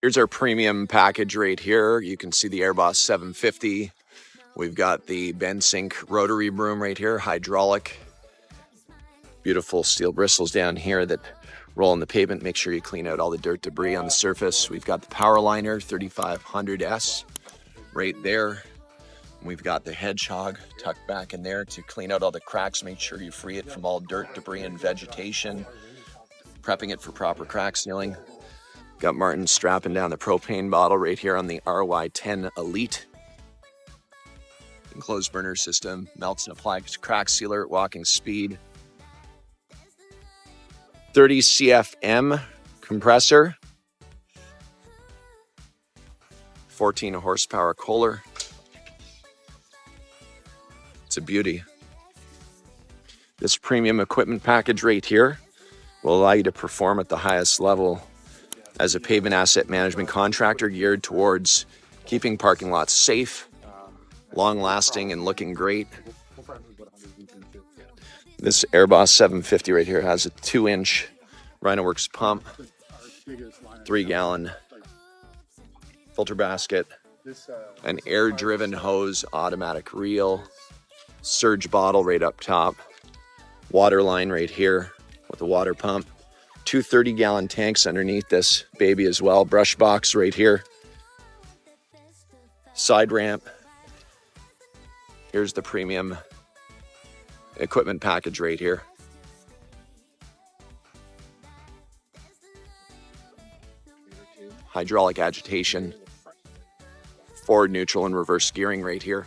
Here's our premium package right here. You can see the AirBoss 750. We've got the Bensink rotary broom right here, hydraulic. Beautiful steel bristles down here that roll on the pavement. Make sure you clean out all the dirt debris on the surface. We've got the power liner 3500S right there. We've got the Hedgehog tucked back in there to clean out all the cracks. Make sure you free it from all dirt, debris, and vegetation. Prepping it for proper crack sealing. Got Martin strapping down the propane bottle right here on the RY10 Elite. Enclosed burner system, melts and applies crack sealer at walking speed. 30 CFM compressor. 14 horsepower Kohler. It's a beauty. This premium equipment package right here will allow you to perform at the highest level as a pavement asset management contractor geared towards keeping parking lots safe, long-lasting, and looking great. This AirBoss 750 right here has a 2-inch Rynoworx pump, 3-gallon filter basket, an air-driven hose automatic reel, surge bottle right up top, water line right here with a water pump, 2 30-gallon tanks underneath this baby as well, brush box right here, side ramp. Here's the premium equipment package right here. Hydraulic agitation, forward, neutral, and reverse gearing right here.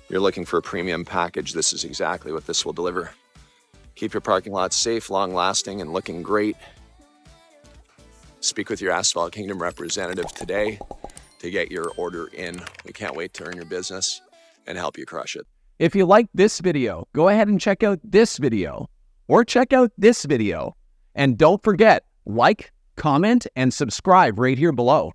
You're looking for a premium package, this is exactly what this will deliver. Keep your parking lot safe, long-lasting, and looking great. Speak with your Asphalt Kingdom representative today to get your order in. We can't wait to earn your business and help you crush it. If you like this video, go ahead and check out this video, or check out this video. And don't forget, like, comment, and subscribe right here below.